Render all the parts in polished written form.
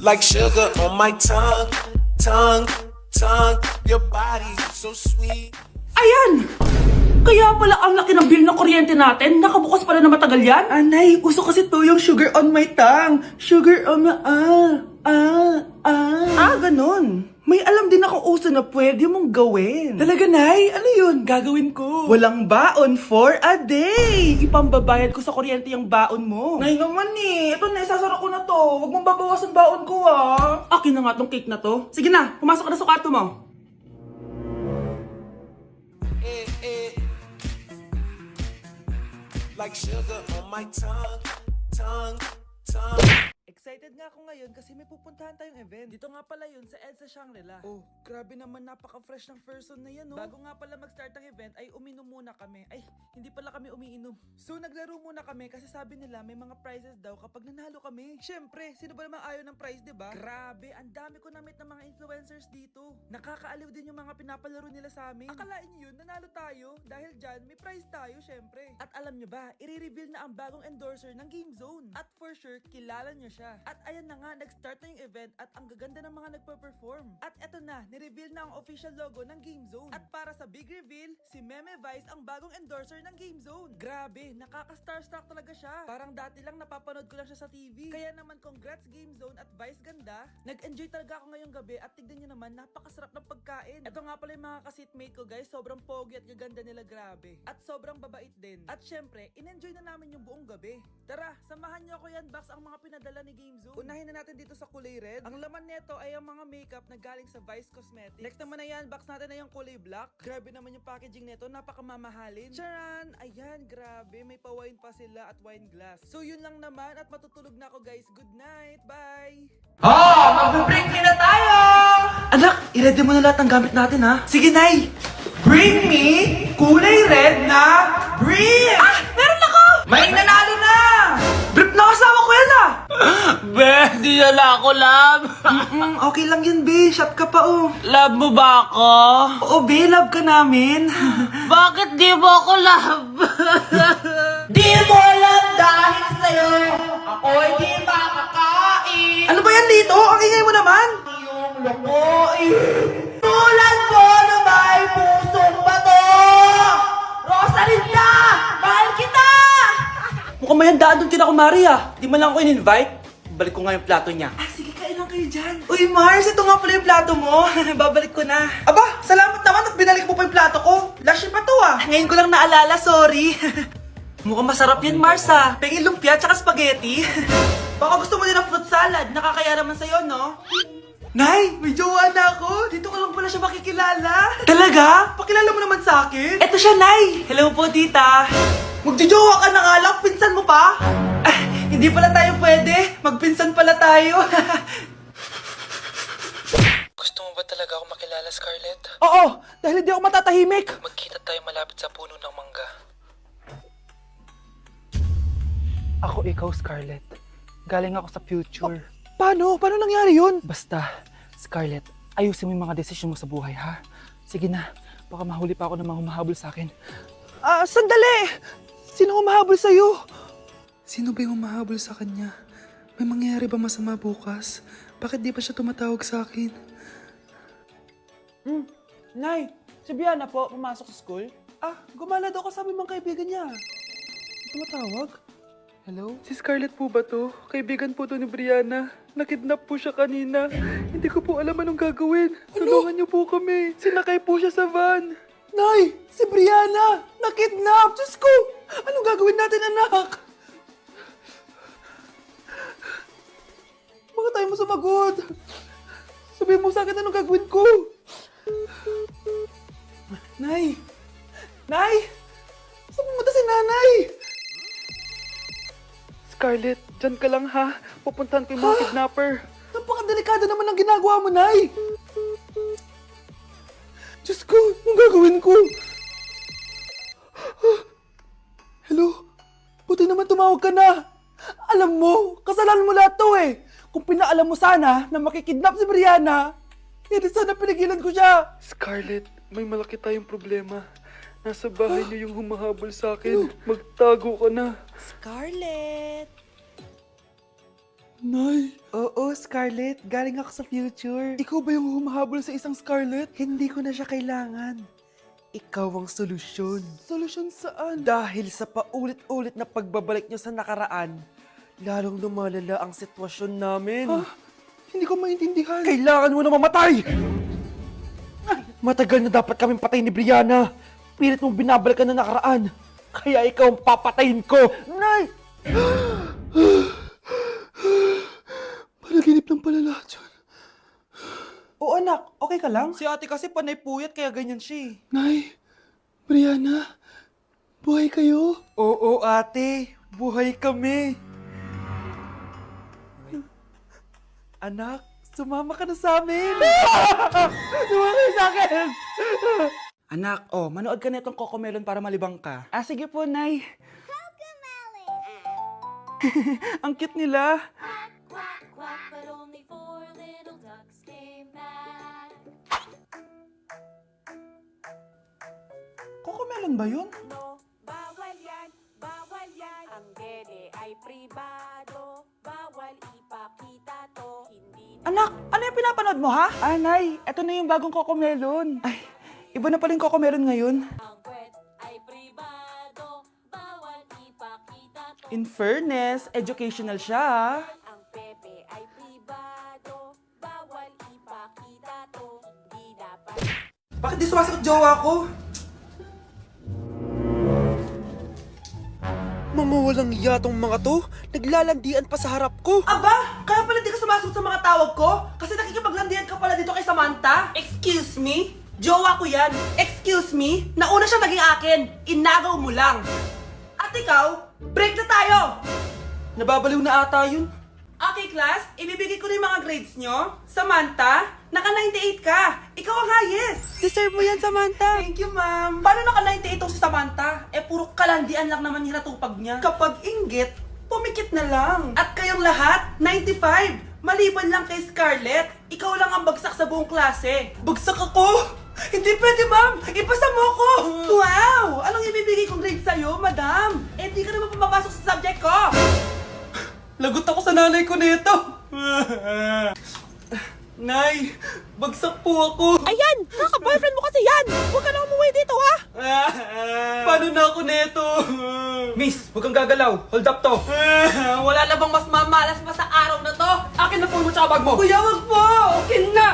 Like sugar on my tongue, your body so sweet. Ayan! Kaya pala ang laki ng bill ng kuryente natin. Nakabukas pala na matagal yan. Anay, uso kasi to yung sugar on my tongue. Sugar on my... ganun. May alam din ako uso na pwede mong gawin. Talaga, Nay? Ano yun? Gagawin ko. Walang baon for a day. Ipambabayad ko sa kuryente yung baon mo. Nay naman eh. Ito na, isasara ko na to. Huwag mong babawasan baon ko ah. Akin na nga tong cake na to. Sige na, pumasok ka na sa kwarto mo. Like sugar on my tongue. Excited nga ako ngayon kasi may pupuntahan tayong event. Dito nga pala yun sa EDSA Shangri-La. Oh, grabe naman, napaka-fresh ng person na yan, no? Bago nga pala mag-start ang event ay uminom muna kami. Ay, hindi pala kami umiinom. So naglaro muna kami kasi sabi nila may mga prizes daw kapag nanalo kami. Syempre, sino ba namang ayaw ng prize, diba? Grabe, ang dami ko na-meet ng mga influencers dito. Nakakaaliw din yung mga pinapalaro nila sa amin. Akalain nyo yun, nanalo tayo. Dahil dyan, may prize tayo, syempre. At alam nyo ba, i-reveal na ang bagong endorser ng Game Zone. At for sure, kilala nyo siya. At ayan na nga, nag-start na yung event at ang gaganda ng mga nagpa-perform. At eto na, ni-reveal na ang official logo ng Game Zone. At para sa big reveal, si Meme Vice ang bagong endorser ng Game Zone. Grabe, nakaka-starstruck talaga siya. Parang dati lang napapanood ko lang siya sa TV. Kaya naman congrats Game Zone at Vice ganda. Nag-enjoy talaga ako ngayong gabi at tignan nyo naman, napakasarap ng pagkain. Eto nga pala yung mga ka-seatmate ko guys, sobrang pogi at gaganda nila, grabe. At sobrang babait din. At syempre, in-enjoy na namin yung buong gabi. Tara, samahan nyo ako yan, box ang mga pinadala ni Game Zone. Unahin na natin dito sa kulay red. Ang laman nito ay ang mga makeup na galing sa Vice Cosmetics. Next naman na yan, box natin na yung kulay black. Grabe naman yung packaging nito, napakamamahalin. Charan! Ayan, grabe, may pa-wine pa sila at wine glass. So yun lang naman at matutulog na ako guys. Good night, bye! Magbe-break na tayo! Anak, i-ready mo na lahat ng gamit natin ha. Sige, Nay! Bring me kulay red na brief! Meron ako! May nanalo na! Brief na kasama ko yan ah! Be, di na ako, love. Okay lang yun, be. Shot ka pa, oh. Love mo ba ako? Oo, be. Love ka namin. Bakit di mo ako love? Di mo alam dahil sa'yo ako hindi makakain. Ano ba yan dito? Ang ingay mo naman. Yung lukuin. Tulad mo na may pusong bato. Rosalinda! Mahal kita! Mukhang may handaan doon kina Kumari ah. Di man lang ako in-invite. Balik ko nga yung plato niya. Sige, kain lang kayo dyan. Uy, Mars, ito nga pala yung plato mo. Babalik ko na. Aba, salamat naman at binalik mo pa yung plato ko. Last year pa to ah. Ngayon ko lang naalala, sorry. Mukhang masarap yan, Mars ah. Pengin lumpia tsaka spaghetti. Baka gusto mo din ng fruit salad. Nakakaya naman sa'yo, no? Nay, may jowa na ako. Dito ko lang pala siya makikilala. Talaga? Pakilala mo naman sa akin. Eto siya, Nay. Hello po, tita. Magjojowa ka na nga lang. Pinsan mo pa? Hindi pala tayo pwede. Magpinsan pala tayo. Gusto mo ba talaga ako makilala, Scarlett? Oo, dahil hindi ako matatahimik. Magkita tayo malapit sa puno ng mangga. Ako ikaw, Scarlett. Galing ako sa future. Paano? Paano nangyari yun? Basta, Scarlett, ayusin mo yung mga desisyon mo sa buhay, ha? Sige na, baka mahuli pa ako ng mga humahabol sa akin. Sandali! Sino humahabol sa'yo? Sino ba yung humahabol sa kanya? May mangyayari ba masama bukas? Bakit di pa siya tumatawag sa akin? Nay, si Biana po, pumasok sa school? Gumala daw kasama yung mga kaibigan niya. Tumatawag? Hello? Si Scarlett po ba to? Kaibigan po to ni Brianna. Nakidnap po siya kanina. Hindi ko po alam anong gagawin. Tulungan niyo po kami. Sinakay po siya sa van. Nay, si Brianna! Nakidnap! Diyos ko! Anong gagawin natin, anak? Bakit tayo mo sumagot? Sabihin mo sa akin anong gagawin ko? Nay! Nay! Saan pumunta si nanay? Scarlett, dyan ka lang ha. Pupuntahan ko yung mga kidnapper. Napakadelikado naman ang ginagawa mo, Nay! Diyos ko, anong gagawin ko? Hello? Buti naman tumawag ka na. Alam mo, kasalanan mo lahat to eh. Kung pinaalam mo sana na makikidnap si Brianna, hindi sana pinigilan ko siya. Scarlett, may malaki tayong problema. Nasa bahay niyo yung humahabol sa akin. Magtago ka na. Scarlett! Nay. Oo, Scarlett. Galing ako sa future. Ikaw ba yung humahabol sa isang Scarlett? Hindi ko na siya kailangan. Ikaw ang solusyon. Solusyon saan? Dahil sa paulit-ulit na pagbabalik nyo sa nakaraan, lalong lumalala ang sitwasyon namin. Hindi ko maintindihan. Kailangan mo na mamatay! Matagal na dapat kaming patayin ni Brianna. Pilit mong binabalikan na nakaraan. Kaya ikaw ang papatayin ko. Nay! Panaginip ng pala lahat yun. Oo anak, okay ka lang? Si ate kasi panay puyat kaya ganyan siya. Nay, Brianna, buhay kayo? Oo ate, buhay kami. Anak, sumama ka na sa amin. Sumama kayo sa akin. Anak, manood ka na itong Cocomelon para malibang ka. Sige po, Nay. Ang cute nila. Quack, quack, but only 4 little ducks came back. Cocomelon ba yun? No, bawal yan, bawal yan. Ang dede ay pribado, bawal ipakita to. Hindi Anak, ano yung pinapanood mo, ha? Nay, eto na yung bagong Cocomelon. Ay, iba na pala yung Cocomelon ngayon. Ang kwet ay pribado, bawal ipakita to. In fairness, educational siya, ha? ang pepe ay pribado, bawal ipakita to. Hindi dapat. Bakit di sumasagot jowa ko? Mga walang iya tong mga to. Naglalandian pa sa harap ko. Aba! Kaya pala di ka sumasagot sa mga tawag ko? Kasi nakikipaglandian ka pala dito kay Samantha? Excuse me? Jowa ko yan. Excuse me? Nauna siya naging akin. Inagaw mo lang. At ikaw, break na tayo! Nababaliw na ata yun. Okay, class. Ibibigay ko na yung mga grades nyo. Samantha, naka-98 ka. Ikaw ang highest. Deserve mo yan, Samantha. Thank you, ma'am. Paano naka-98 si Samantha? Puro kalandian lang naman hinatupag niya. Kapag inggit, pumikit na lang. At kayong lahat, 95. Maliban lang kay Scarlett, ikaw lang ang bagsak sa buong klase. Bagsak ako? Hindi pwede, ma'am. Ipasa mo ako. Wow! Anong ibibigay kong grade sa'yo, madam? Di ka naman pumapasok sa subject ko. Lagot ako sa nanay ko nito. Nay, bagsak po ako. Ayan! Kaka-boyfriend mo kasi yan! Huwag ka na umuwi dito, ha? Paano na ako nito? Miss, huwag kang gagalaw. Hold up to. Wala na bang mas mamalas pa sa araw na to? Akin na phone mo tsaka bag mo. Kuya, wag po. Akin na.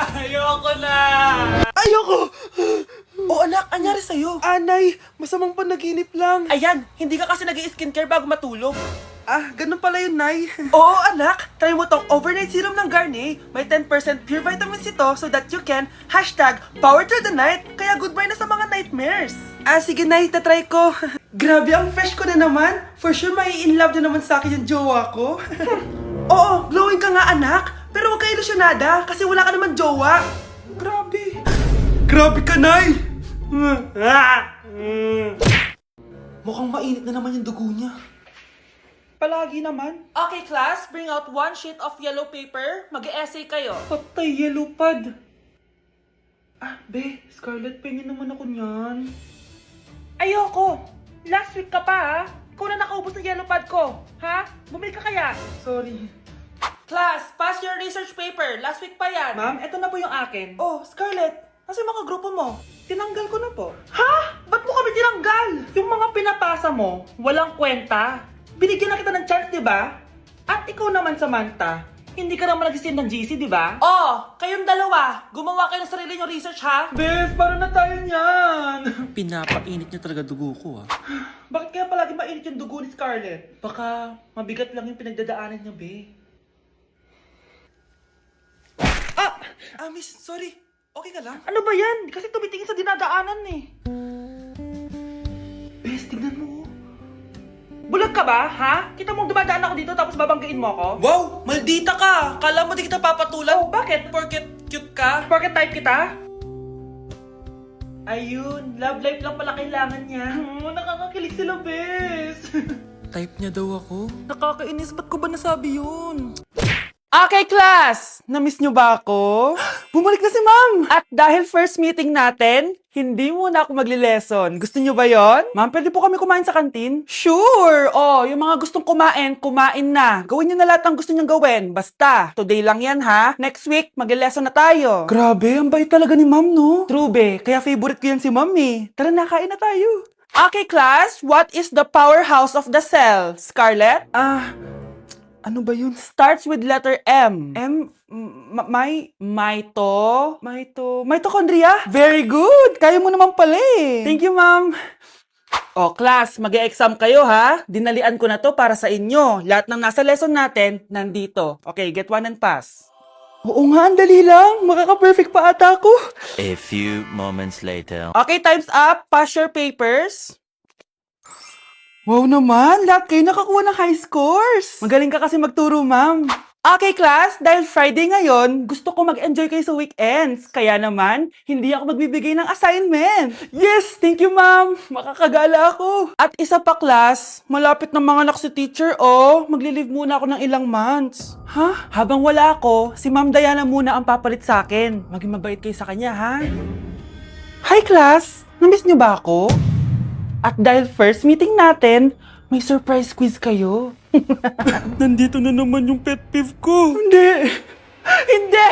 Ayoko na. Ayoko. O anak, anyari sa'yo? Anay, masamang panaginip lang. Ayan, hindi ka kasi nag-i-skincare bago matulog. Ganun pala yun, Nay. Oo, anak. Try mo tong overnight serum ng Garnier. May 10% pure vitamin C to so that you can #power through the night. Kaya goodbye na sa mga nightmares. Sige, Nay. Tatry ko. Grabe, ang fresh ko na naman. For sure, mai-in love na naman sa akin yung jowa ko. Oo, glowing ka nga, anak. Pero huwag ka ilusyonada kasi wala ka naman jowa. Grabe. Grabe ka, Nay. Mukhang mainit na naman yung dugo niya. Palagi naman. Okay, class. Bring out 1 sheet of yellow paper. Mag-essay kayo. Patay, yellow pad. Be, Scarlett, pingin naman ako niyan. Ayoko! Last week ka pa, ha? Ikaw na nakaubos ng yellow pad ko. Ha? Bumili ka kaya? Sorry. Class, pass your research paper. Last week pa yan. Ma'am, eto na po yung akin. Oh, Scarlett, nasa yung mga grupo mo? Tinanggal ko na po. Ha? Ba't mo kami tinanggal? Yung mga pinapasa mo, walang kwenta. Binigyan na kita ng chance, di ba? At ikaw naman, Samantha, hindi ka naman nag-send ng GC, di ba? Oh, kayong dalawa. Gumawa kayo ng sarili nyo research, ha? Bes, paano na tayo niyan? Pinapainit niya talaga dugo ko Bakit kaya palagi mainit yung dugo ni Scarlett? Baka mabigat lang yung pinagdadaanan niya, be. Miss, sorry. Okay ka lang? Ano ba yan? Kasi tumitingin sa dinadaanan eh. Bes, tignan mo. Bulag ka ba, ha? Kita mong dumadaan ako dito tapos babanggain mo ako? Wow, maldita ka. Kala mo di kita papatulan? Oh, bakit? Porket cute ka? Porket type kita? Ayun, love life lang pala kailangan niya. Nakakakilig sila, bes. Type niya daw ako. Nakakainis, ba't ko ba nasabi yun? Okay, class! Na-miss nyo ba ako? Bumalik na si ma'am! At dahil first meeting natin, hindi muna ako magli-lesson. Gusto niyo ba yon? Ma'am, pwede po kami kumain sa kantin? Sure! Oh, yung mga gustong kumain, kumain na. Gawin niyo na lahat ng gusto niyong gawin. Basta, today lang yan ha. Next week, magli-lesson na tayo. Grabe, ang bait talaga ni ma'am, no? True, be. Kaya favorite ko yan si ma'am eh. Tara na, kain na tayo. Okay, class. What is the powerhouse of the cell? Scarlett? Ano ba yun? Starts with letter M. Mitochondria? Very good! Kaya mo naman pala eh. Thank you, ma'am. O, class, mag-e-exam kayo ha. Dinalian ko na to para sa inyo. Lahat ng nasa lesson natin, nandito. Okay, get one and pass. Oo nga, ang dali lang. Makaka-perfect pa ata ako. A few moments later. Okay, time's up. Pass your papers. Wow naman, lahat kayo nakakuha ng high scores. Magaling ka kasi magturo, ma'am. Okay, class, dahil Friday ngayon, gusto ko mag-enjoy kayo sa weekends. Kaya naman, hindi ako magbibigay ng assignment. Yes, thank you, ma'am. Makakagala ako. At isa pa, class, malapit na mga anak si teacher, oh. Magli-leave muna ako ng ilang months. Ha? Habang wala ako, si Ma'am Diana muna ang papalit sa akin. Maging mabait kayo sa kanya, ha? Hi, class. Namiss niyo ba ako? At dahil first meeting natin, may surprise quiz kayo. Nandito na naman yung pet peeve ko. Hindi! Hindi!